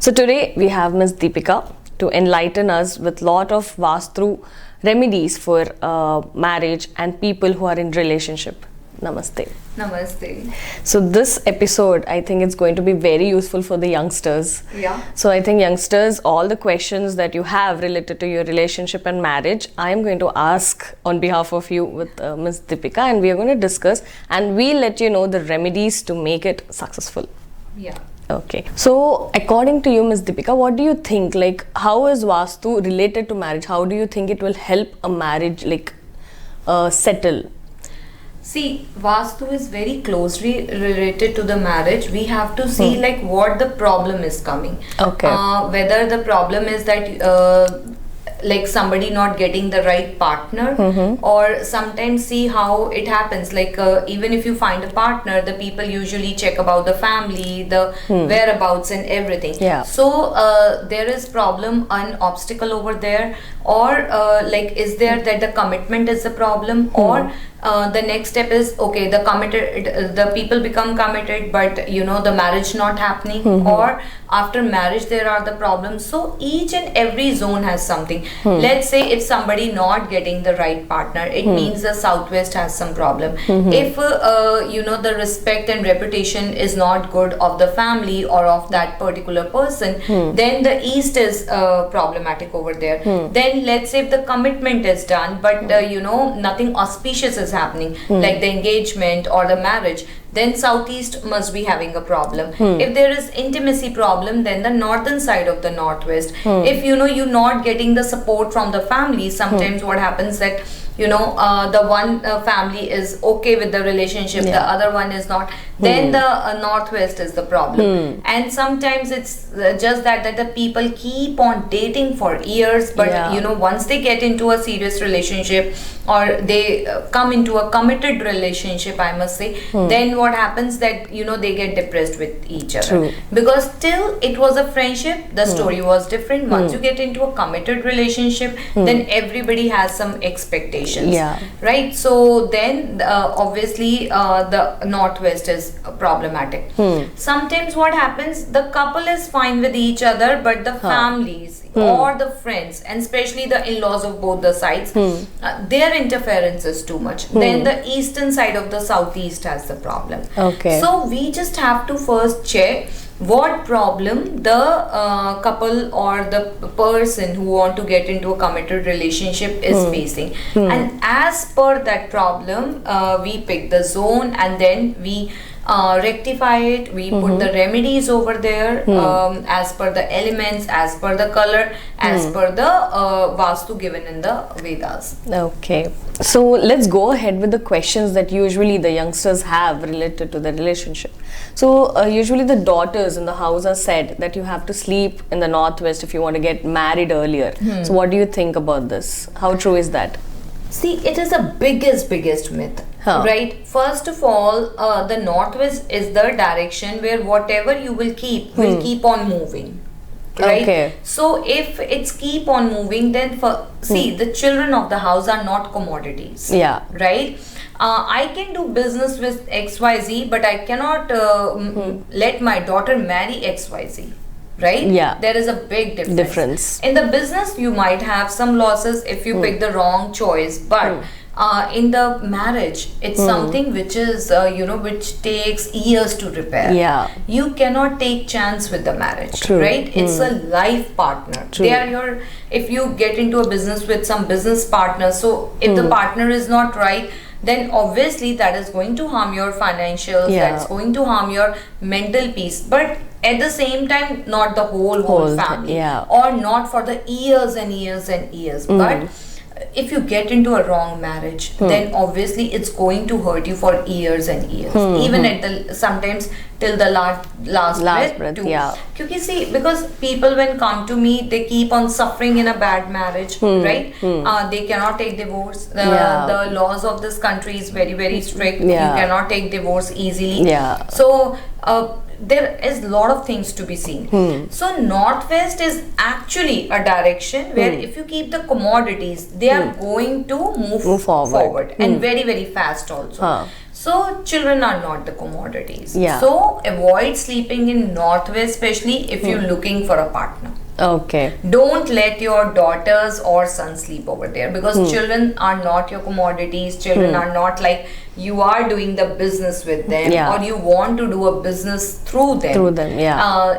So today we have Ms. Dipikka to enlighten us with lot of Vastu remedies for marriage and people who are in relationship. Namaste. Namaste. So this episode, I think it's going to be very useful for the youngsters. Yeah. So I think youngsters, all the questions that you have related to your relationship and marriage, I am going to ask on behalf of you with Ms. Dipikka, and we are going to discuss and we'll let you know the remedies to make it successful. Yeah. Okay. So according to you, Ms. Dipikka, what do you think? Like, how is Vastu related to marriage? How do you think it will help a marriage settle? See, Vastu is very closely related to the marriage. We have to see like what the problem is coming. Okay. Whether the problem is that like somebody not getting the right partner, or sometimes see how it happens, like even if you find a partner, the people usually check about the family, the whereabouts and everything. Yeah. So there is problem, an obstacle over there, or like is there that the commitment is the problem, or the next step is okay, the people become committed, but you know the marriage not happening, or after marriage there are the problems. So each and every zone has something. Let's say if somebody not getting the right partner, it means the southwest has some problem. If you know the respect and reputation is not good of the family or of that particular person, then the east is problematic over there. Then let's say if the commitment is done, but you know nothing auspicious is happening, like the engagement or the marriage, then southeast must be having a problem. If there is intimacy problem, then the northern side of the northwest. If you know you're not getting the support from the family, sometimes what happens that you know the one family is okay with the relationship, the other one is not, then the northwest is the problem. And sometimes it's just that the people keep on dating for years, but you know once they get into a serious relationship, or they come into a committed relationship, I must say, then what happens that you know they get depressed with each other. Because till it was a friendship, the story was different. Once you get into a committed relationship, then everybody has some expectations, right? So then obviously the northwest is problematic. Sometimes what happens, the couple is fine with each other, but the families or the friends, and especially the in-laws of both the sides, their interference is too much. Then the eastern side of the southeast has the problem. Okay. So we just have to first check what problem the couple or the person who want to get into a committed relationship is facing, and as per that problem we pick the zone, and then we rectify it. We put the remedies over there as per the elements, as per the color, as per the Vastu given in the Vedas. Okay. So let's go ahead with the questions that usually the youngsters have related to the relationship. So usually the daughters in the house are said that you have to sleep in the northwest if you want to get married earlier. So what do you think about this? How true is that? See, it is the biggest myth. Right? First of all, the northwest is the direction where whatever you will keep on moving. Right? Okay. So if it's keep on moving, then see, the children of the house are not commodities. Yeah. Right? I can do business with XYZ, but I cannot let my daughter marry XYZ. Right? Yeah. There is a big difference. In the business, you might have some losses if you pick the wrong choice, but in the marriage, it's something which is you know, which takes years to repair. Yeah. You cannot take chance with the marriage. True. Right? It's a life partner. True. They are your, if you get into a business with some business partner, so if the partner is not right, then obviously that is going to harm your financials, that's going to harm your mental peace, but at the same time not the whole family, or not for the years and years and years. But if you get into a wrong marriage, then obviously it's going to hurt you for years and years, even at the sometimes till the last breath too. Because see, because people when come to me, they keep on suffering in a bad marriage, right? They cannot take divorce. The laws of this country is very strict. You cannot take divorce easily. So there is a lot of things to be seen. So northwest is actually a direction where if you keep the commodities, they are going to move forward and very, very fast also. So children are not the commodities. So avoid sleeping in northwest, especially if you're looking for a partner. Okay. Don't let your daughters or sons sleep over there, because children are not your commodities. Children are not like you are doing the business with them or you want to do a business through them.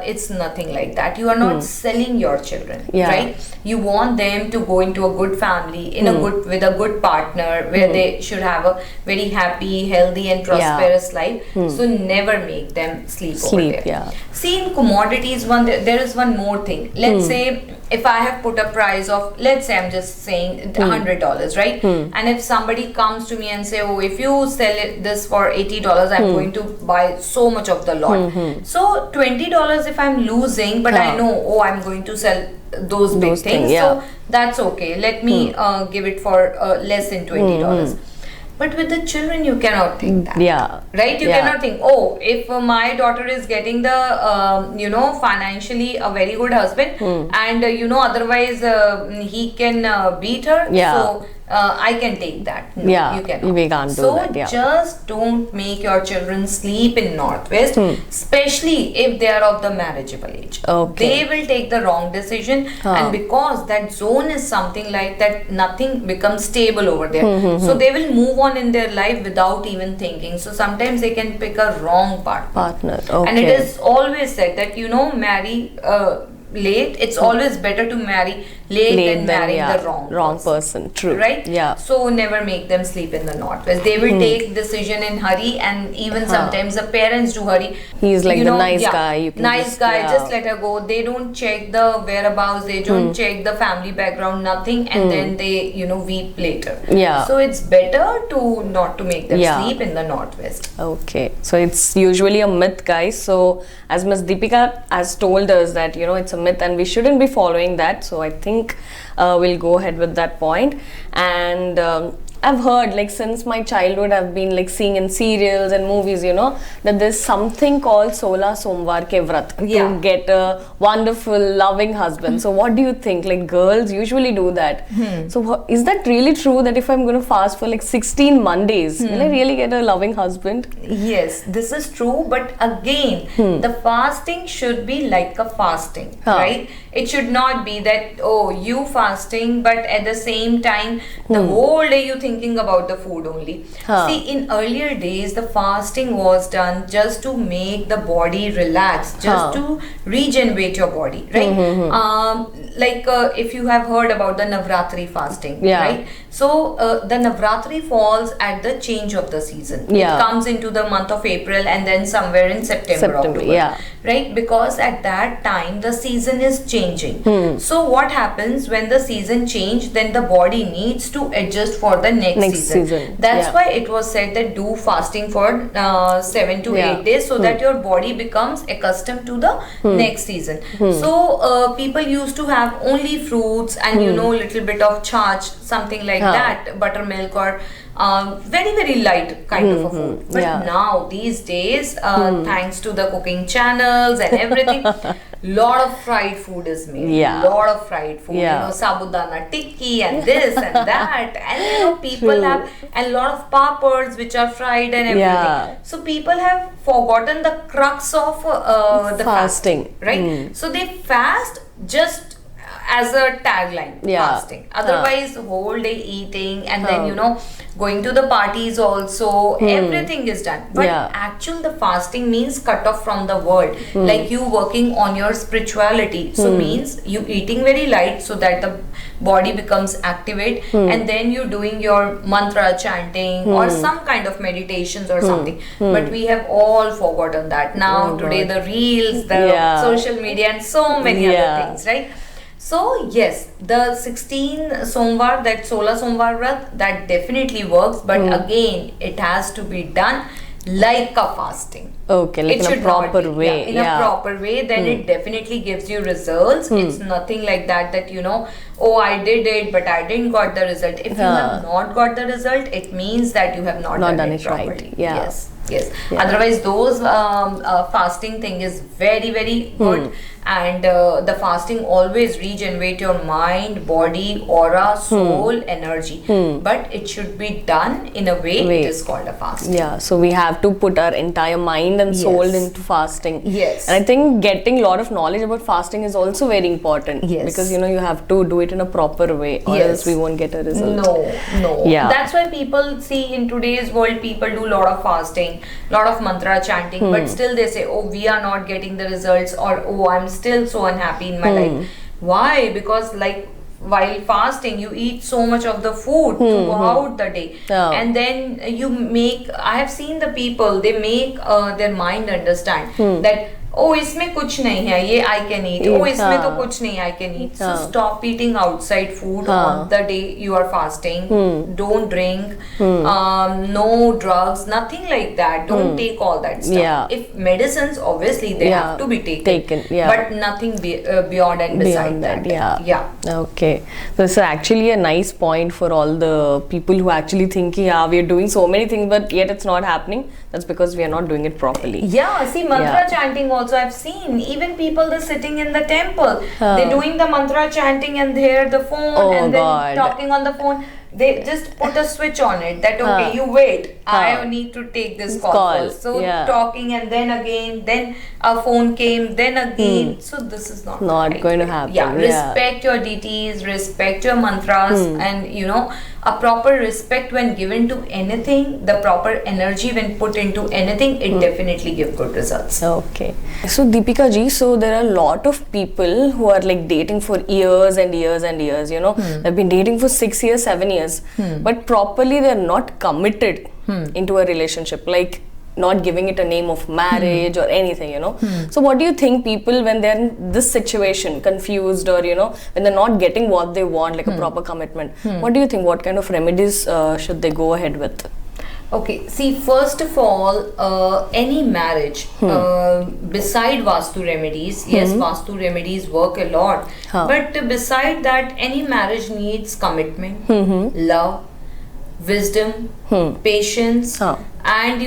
It's nothing like that. You are not selling your children, right? You want them to go into a good family, in a good, with a good partner, where they should have a very happy, healthy and prosperous life. So never make them sleep over there. See, in commodities, there is one more thing. Let's say if I have put a price of, let's say I'm just saying $100, right? And if somebody comes to me and say, oh, if you sell this for $80, I'm going to buy so much of the lot. So $20 if I'm losing, but I know, oh, I'm going to sell those big things. So that's okay. Let me give it for less than $20. But with the children, you cannot think that. Right? You cannot think, oh, if my daughter is getting the, financially a very good husband, and, otherwise he can beat her. So I can take that. No, you cannot. We can't do that. Just don't make your children sleep in northwest, especially if they are of the marriageable age. They will take the wrong decision, and because that zone is something like that, nothing becomes stable over there. So they will move on in their life without even thinking. So sometimes they can pick a wrong partner. And it is always said that, marry late. It's always better to marry late than marrying the wrong person. True. Right? So never make them sleep in the northwest. They will take decision in hurry, and even sometimes the parents do hurry. He's like the nice guy. You can just let her go. They don't check the whereabouts. They don't check the family background. Nothing, and then they weep later. So it's better to not to make them sleep in the northwest. Okay. So it's usually a myth, guys. So as Ms. Dipikka has told us that it's a myth and we shouldn't be following that. So I think we'll go ahead with that point. And I've heard, like, since my childhood, I've been like seeing in serials and movies, that there's something called Sola Somvar Ke Vrat to get a wonderful, loving husband. So what do you think? Like, girls usually do that. So is that really true, that if I'm going to fast for like 16 Mondays, will I really get a loving husband? Yes, this is true. But again, the fasting should be like a fasting, right? It should not be that, oh, you fasting, but at the same time, the whole day you thinking about the food only. See, in earlier days, the fasting was done just to make the body relax, just to regenerate your body, right? If you have heard about the Navratri fasting, right? So the Navratri falls at the change of the season. It comes into the month of April and then somewhere in September October, right? Because at that time the season is changing. So what happens when the season change? Then the body needs to adjust for the next season. That's why it was said that do fasting for 7 to 8 days, so that your body becomes accustomed to the next season. So people used to have only fruits and little bit of chaach, something like that, buttermilk, or very, very light kind of a food. But now these days, thanks to the cooking channels and everything, lot of fried food is made. Lot of fried food, sabudana tikki and this and that, and people have a lot of papads which are fried and everything. So people have forgotten the crux of the fasting, right? So they fast just as a tagline, fasting. Otherwise, whole day eating, and then going to the parties also, everything is done. But actually the fasting means cut off from the world, like you working on your spirituality. So means you eating very light so that the body becomes activate, and then you doing your mantra chanting or some kind of meditations or something. But we have all forgotten that now. Today the reels, the social media, and so many other things, right? So yes, the 16 Somvar, that Sola Somvar Vrat, that definitely works, but again, it has to be done like a fasting. Okay, like in a proper way. In a proper way, then it definitely gives you results. It's nothing like that, oh, I did it, but I didn't got the result. If you have not got the result, it means that you have not done it properly. Right. Yes. Yeah. Otherwise, those fasting thing is very, very good. And the fasting always regenerate your mind, body, aura, soul, energy. But it should be done in a way it is called a fasting. Yeah, so we have to put our entire mind and soul Yes. into fasting. Yes. And I think getting a lot of knowledge about fasting is also very important. Yes. Because you have to do it in a proper way, or else we won't get a result. No. Yeah. That's why people see in today's world, people do a lot of fasting, lot of mantra chanting, but still they say, oh, we are not getting the results, or oh, I'm still so unhappy in my life. Why? Because like while fasting, you eat so much of the food throughout the day, and then you make. I have seen the people, they make their mind understand that, oh, इसमें कुछ नहीं है, ये I can eat. Oh, इसमें तो कुछ नहीं, I can eat. So stop eating outside food on the day you are fasting. Don't drink. No drugs, nothing like that. Don't take all that stuff. Yeah. If medicines, obviously they have to be taken. Yeah. But nothing beyond and beside that. Yeah. Okay. So this is actually a nice point for all the people who actually think, yeah, we are doing so many things, but yet it's not happening. That's because we are not doing it properly. Yeah, see, mantra chanting also I've seen. Even people, they're sitting in the temple, they're doing the mantra chanting and they're the phone and then talking on the phone. They just put a switch on it that, okay, you wait, I need to take this call first. So talking and then again, then a phone came, then again. So this is not going to happen. Yeah, respect your deities, respect your mantras, and a proper respect when given to anything, the proper energy when put into anything, it definitely give good results. Okay. So Deepika ji, so there are a lot of people who are like dating for years and years and years, they've been dating for 6 years, 7 years, but properly they're not committed into a relationship, like not giving it a name of marriage or anything, So what do you think people, when they're in this situation, confused, or when they're not getting what they want, like a proper commitment, what do you think, what kind of remedies should they go ahead with? Okay, see, first of all, any marriage, beside Vastu remedies, yes, Vastu remedies work a lot, but beside that, any marriage needs commitment, love, wisdom, patience, and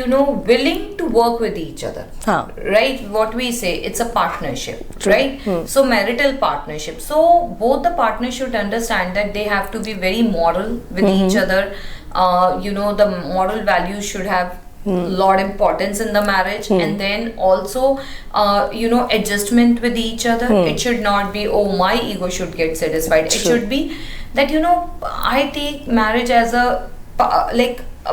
willing to work with each other, right? What we say, it's a partnership, right? So marital partnership, so both the partners should understand that they have to be very moral with each other. The moral values should have lot importance in the marriage, and then also adjustment with each other. It should not be, oh, my ego should get satisfied. It should be that I take marriage as a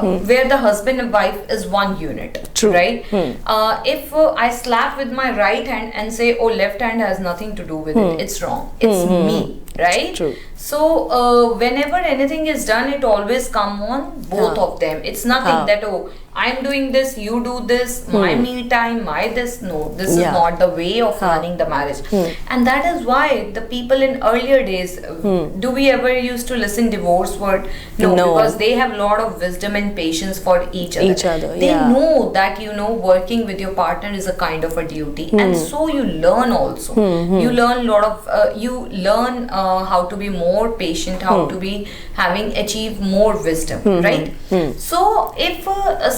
where the husband and wife is one unit. Right? If I slap with my right hand and say, oh, left hand has nothing to do with it, it's wrong. It's me, right? True. So whenever anything is done, it always come on both of them. It's nothing that, oh, I'm doing this, you do this, my me time, my this. No, this is not the way of running the marriage. And that is why the people in earlier days, do we ever used to listen divorce word? No, because they have a lot of wisdom and patience for each other. They know that, working with your partner is a kind of a duty. And so you learn also. You learn a lot of, you learn how to be more patient, how to be achieve more wisdom, right? So if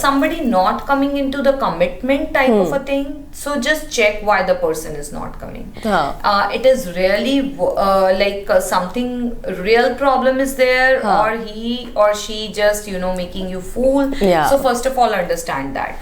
somebody not coming into the commitment type of a thing, so just check why the person is not coming. It is really something real problem is there, or he or she just making you fool. So first of all, understand that.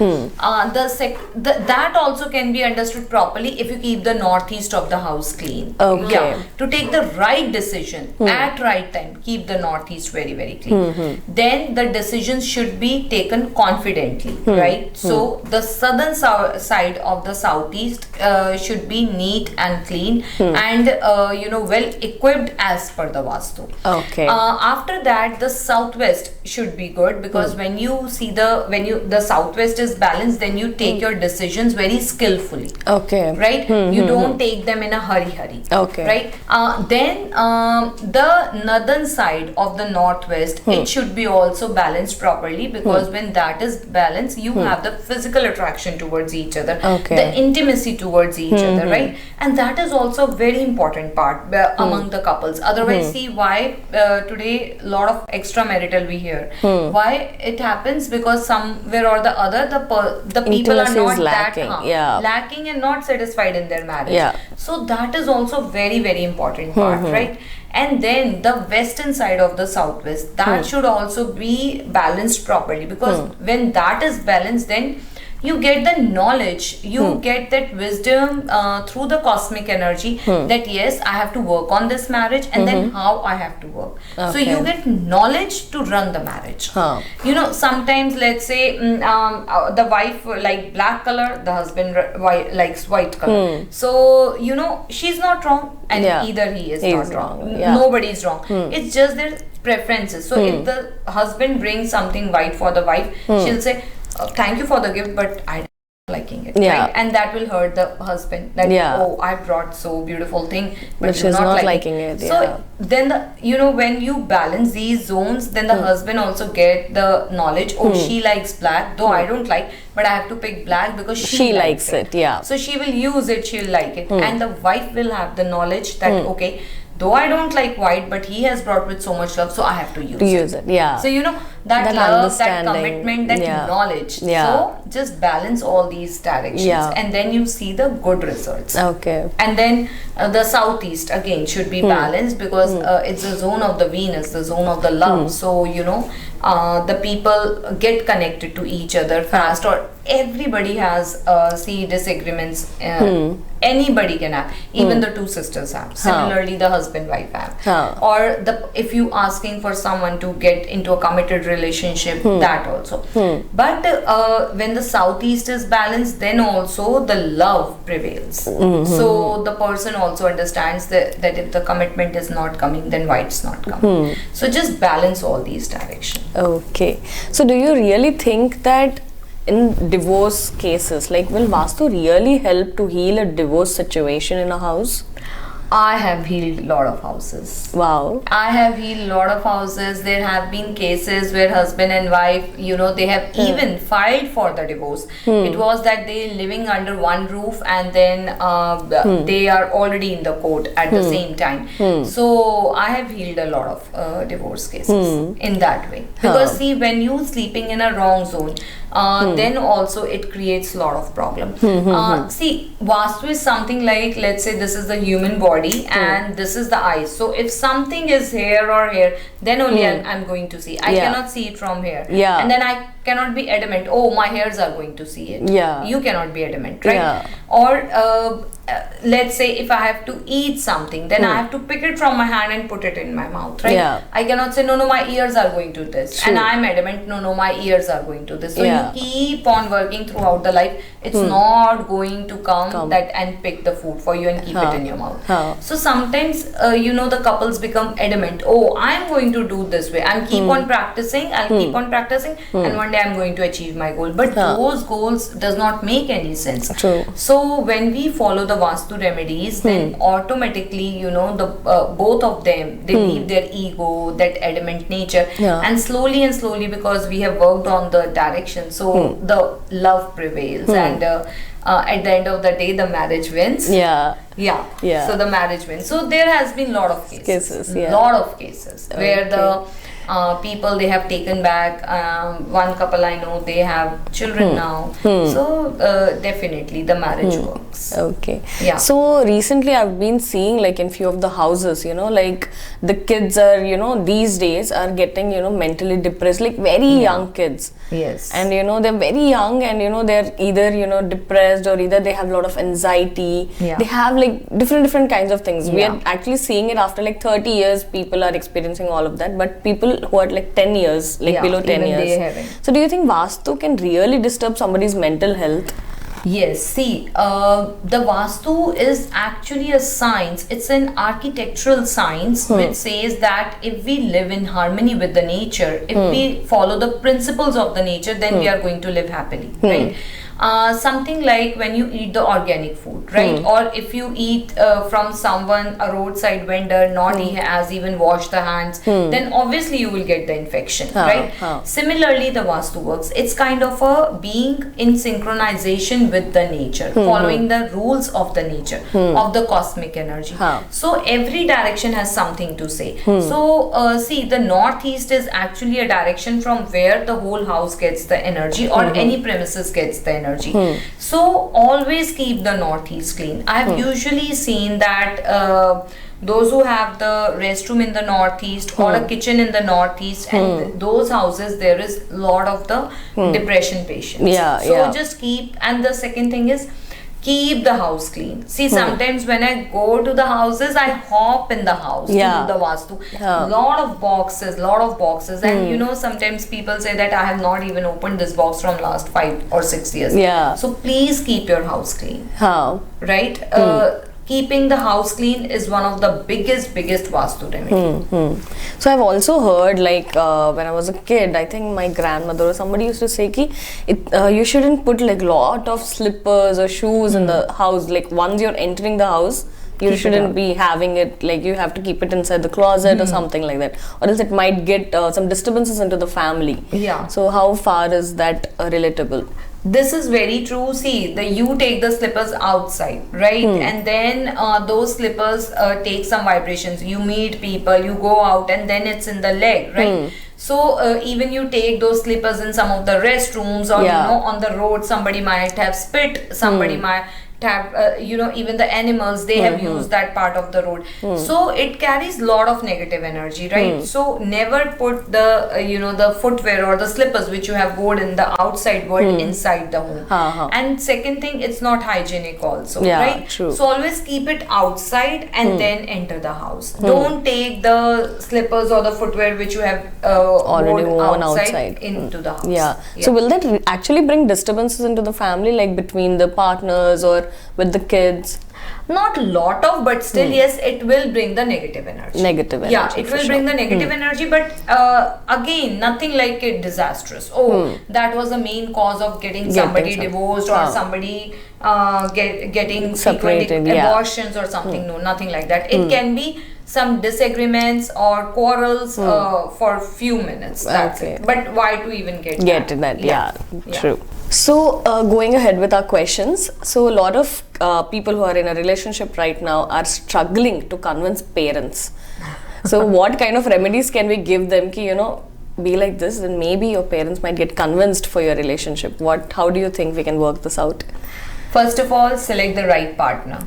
That also can be understood properly if you keep the northeast of the house clean. To take the right decision at right time, keep the northeast very, very clean. Then the decisions should be taken confidently, right? So the southern side of the southeast should be neat and clean, and well equipped as per the Vastu. After that, the southwest should be good, because when you see the southwest is balanced, then you take your decisions very skillfully. Right? You don't take them in a hurry. Right? Then the northern side of the northwest, it should be also balanced properly, because when that is balanced, you have the physical attraction towards each other. the intimacy towards each other, right? And that is also a very important part among the couples. Otherwise, see why today a lot of extramarital we hear. Why it happens? Because somewhere or the other the people are Intimacy not is lacking, lacking and not satisfied in their marriage. Yeah. So that is also very, very important part, right? And then the western side of the southwest, that should also be balanced properly, because when that is balanced, then you get the knowledge, you get that wisdom through the cosmic energy, that yes, I have to work on this marriage, and then how I have to work. So you get knowledge to run the marriage. You know, sometimes let's say the wife like black color, the husband likes white color. So you know, she's not wrong, and either he is not wrong. Nobody is wrong. It's just their preferences. So if the husband brings something white for the wife, she'll say, thank you for the gift, but I don't liking it, right? And that will hurt the husband, that oh, I brought so beautiful thing, but she's not liking it. So then you know, when you balance these zones, then the husband also get the knowledge, oh, she likes black, though I don't like, but I have to pick black because she likes it. So she will use it, she'll like it. And the wife will have the knowledge that okay, though I don't like white, but he has brought with so much love, so I have to use it. So you know, that love, that commitment, that knowledge. So just balance all these directions, and then you see the good results. And then the southeast again should be balanced, because it's the zone of the Venus, the zone of the love. So you know, the people get connected to each other fast, or everybody has disagreements. Anybody can have, even the two sisters have. Similarly, the husband wife have. Or if you asking for someone to get into a committed relationship, that also. But when the southeast is balanced, then also the love prevails. So the person also understands that if the commitment is not coming, then why it's not coming. So just balance all these directions. So do you really think that in divorce cases, like, will Vastu really help to heal a divorce situation in a house? I have healed a lot of houses. Wow. I have healed a lot of houses. There have been cases where husband and wife, you know, they have even filed for the divorce. It was that they living under one roof, and then they are already in the court at the same time. So I have healed a lot of divorce cases in that way. Because see, when you sleeping in a wrong zone, then also it creates a lot of problem. See, Vastu is something like, let's say this is the human body and this is the eyes. So if something is here or here, then only I'm going to see. I cannot see it from here. And then I cannot be adamant, oh, my hairs are going to see it. You cannot be adamant, right? Or let's say if I have to eat something, then I have to pick it from my hand and put it in my mouth, right? I cannot say, no, my ears are going to this. And I'm adamant, no, my ears are going to this. So you keep on working throughout the life. It's not going to come that and pick the food for you and keep it in your mouth. So sometimes, you know, the couples become adamant, oh, I'm going to do this way. I'm keep on practicing, I'll keep on practicing, and one day I'm going to achieve my goal. But those goals does not make any sense. So when we follow the Vastu remedies, then automatically, you know, the both of them, they leave their ego, that adamant nature, and slowly, because we have worked on the direction, so the love prevails, and at the end of the day, the marriage wins. So the marriage wins. So there has been lot of cases, lot of cases where the people, they have taken back. One couple I know, they have children now. So definitely the marriage works. So recently I've been seeing, like, in few of the houses, you know, like the kids are, you know, these days are getting, you know, mentally depressed, like very young kids. And you know, they're very young, and you know, they're either, you know, depressed, or either they have a lot of anxiety. They have like different kinds of things. We are actually seeing it after like 30 years, people are experiencing all of that, but people who are like 10 years, like below 10 years. So do you think Vastu can really disturb somebody's mental health? Yes, see, the Vastu is actually a science. It's an architectural science which says that if we live in harmony with the nature, if we follow the principles of the nature, then we are going to live happily, right? Something like when you eat the organic food, right? Or if you eat from someone, a roadside vendor, not he has even washed the hands, then obviously you will get the infection, right? Similarly, the Vastu works. It's kind of a being in synchronization with the nature, following the rules of the nature, of the cosmic energy. So every direction has something to say. So see, the northeast is actually a direction from where the whole house gets the energy, or any premises gets the energy. So always keep the northeast clean. I have usually seen that those who have the restroom in the northeast or a kitchen in the northeast, and those houses, there is a lot of the depression patients. So just keep, and the second thing is, keep the house clean. See, sometimes when I go to the houses, I hop in the house to do the Vastu. Lot of boxes, and you know, sometimes people say that I have not even opened this box from last 5 or 6 years. So please keep your house clean. Right? Keeping the house clean is one of the biggest Vastu remedy. So I've also heard, like when I was a kid, I think my grandmother or somebody used to say ki you shouldn't put like lot of slippers or shoes in the house. Like once you're entering the house, you shouldn't be having it, like you have to keep it inside the closet or something like that, or else it might get some disturbances into the family. So how far is that relatable? This is very true. See, you take the slippers outside, right? And then those slippers take some vibrations. You meet people, you go out, and then it's in the leg, right? So even you take those slippers in some of the restrooms, or you know, on the road, somebody might have spit, somebody might have you know, even the animals, they have used that part of the road. So it carries lot of negative energy, right? So never put the you know, the footwear or the slippers which you have worn in the outside world inside the home. And second thing, it's not hygienic also, right? So always keep it outside and then enter the house. Don't take the slippers or the footwear which you have already worn outside into the house. So will that actually bring disturbances into the family, like between the partners or with the kids? Not a lot of, but still yes, it will bring the negative energy. It will bring the negative energy, but again, nothing like it disastrous. That was the main cause of getting somebody divorced, or somebody getting separated, abortions or something. No, nothing like that. It can be some disagreements or quarrels for few minutes. That's it. But why to even get to that? True. So going ahead with our questions, so a lot of people who are in a relationship right now are struggling to convince parents. So what kind of remedies can we give them ki, you know, be like this, and maybe your parents might get convinced for your relationship? How do you think we can work this out? First of all, select the right partner,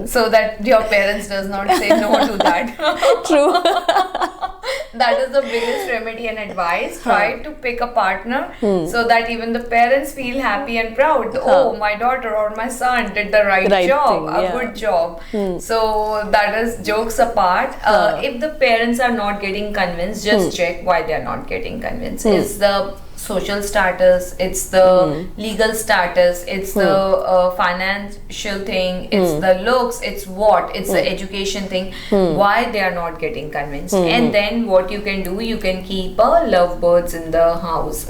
so that your parents does not say no to that. True. That is the biggest remedy and advice. Try to pick a partner so that even the parents feel happy and proud. Oh, my daughter or my son did the right job, a good job. So that is jokes apart. If the parents are not getting convinced, just check why they are not getting convinced. Is the social status, it's the legal status, it's the financial thing, it's the looks, it's the education thing, why they are not getting convinced. And then what you can do, you can keep lovebirds in the house,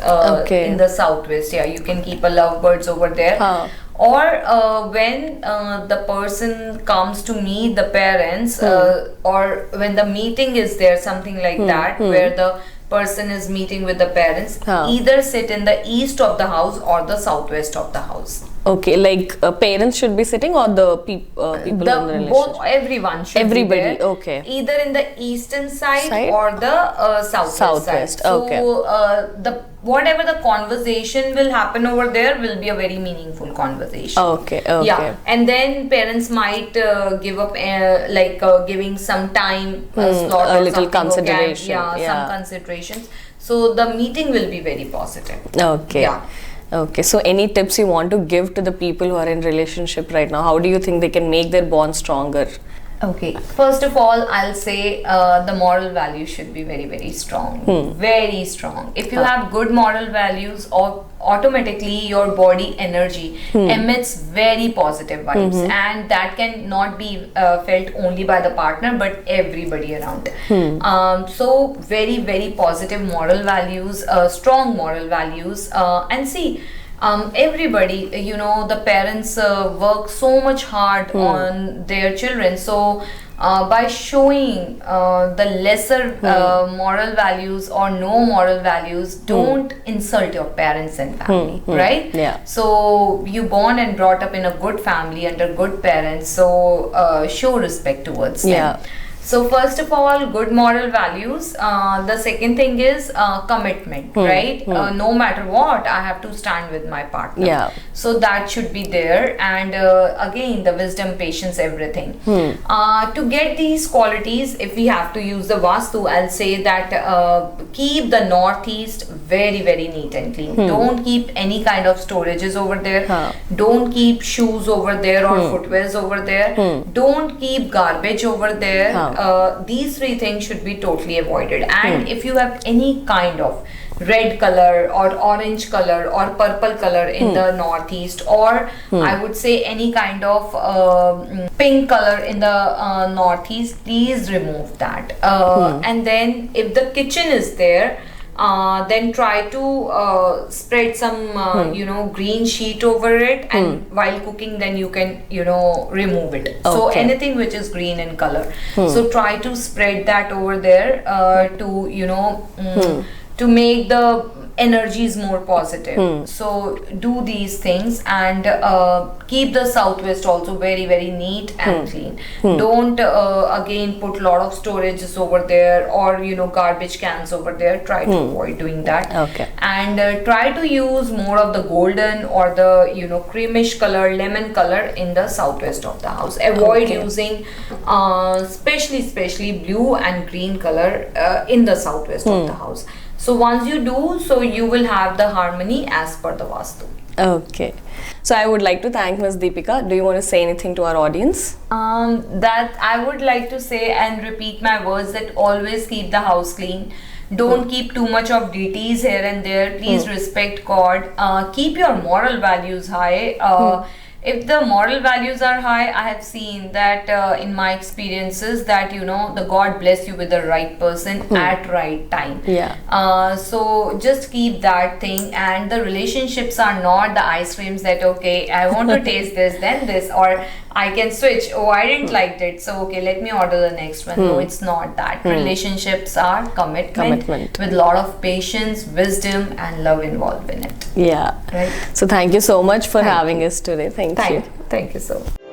in the southwest. You can keep a lovebirds over there. Or when the person comes to meet the parents, or when the meeting is there, something like that, where the person is meeting with the parents, either sit in the east of the house or the southwest of the house. Okay, like parents should be sitting, or the people in the relationship? Both, everyone should be there. Okay. Either in the eastern side or the southwest side. So whatever the conversation will happen over there will be a very meaningful conversation. Okay. And then parents might give up giving some time, slot, a little consideration. Some considerations. So the meeting will be very positive. Okay, so any tips you want to give to the people who are in relationship right now? How do you think they can make their bond stronger? Okay, first of all, I'll say the moral values should be very, very strong. Very strong. If you have good moral values, automatically your body energy emits very positive vibes, and that can not be felt only by the partner but everybody around. So very, very positive moral values, strong moral values, and see, everybody, the parents work so much hard on their children. So by showing the lesser moral values or no moral values, don't insult your parents and family, right? Yeah. So you born and brought up in a good family under good parents, so show respect towards them. Yeah. So first of all, good moral values. The second thing is commitment, right? No matter what, I have to stand with my partner. Yeah. So that should be there. And again, the wisdom, patience, everything. To get these qualities, if we have to use the Vastu, I'll say that keep the northeast very, very neat and clean. Don't keep any kind of storages over there. Don't keep shoes over there or footwears over there. Don't keep garbage over there. These three things should be totally avoided. And if you have any kind of red color or orange color or purple color in the northeast, or I would say any kind of pink color in the northeast, please remove that. And then if the kitchen is there, then try to spread some green sheet over it, and while cooking then you can remove it. So anything which is green in color, so try to spread that over there to make the energies more positive. So do these things, and keep the southwest also very, very neat and clean. Don't again put lot of storages over there or garbage cans over there. Try to avoid doing that. And try to use more of the golden or the creamish color, lemon color in the southwest of the house. Avoid using especially blue and green color in the southwest of the house. So once you do, so you will have the harmony as per the Vastu. Okay. So I would like to thank Ms. Dipikka. Do you want to say anything to our audience? That I would like to say and repeat my words, that always keep the house clean. Don't keep too much of deities here and there. Please respect God. Keep your moral values high. If the moral values are high, I have seen that in my experiences that the God bless you with the right person at right time. So just keep that thing, and the relationships are not the ice creams that okay, I want to taste this, then this, or I can switch. Oh, I didn't like it, so okay, let me order the next one. No, it's not that. Relationships are commitment with lot of patience, wisdom, and love involved in it. Yeah. Right. So thank you so much for having us today. Thank you. Thank you so much.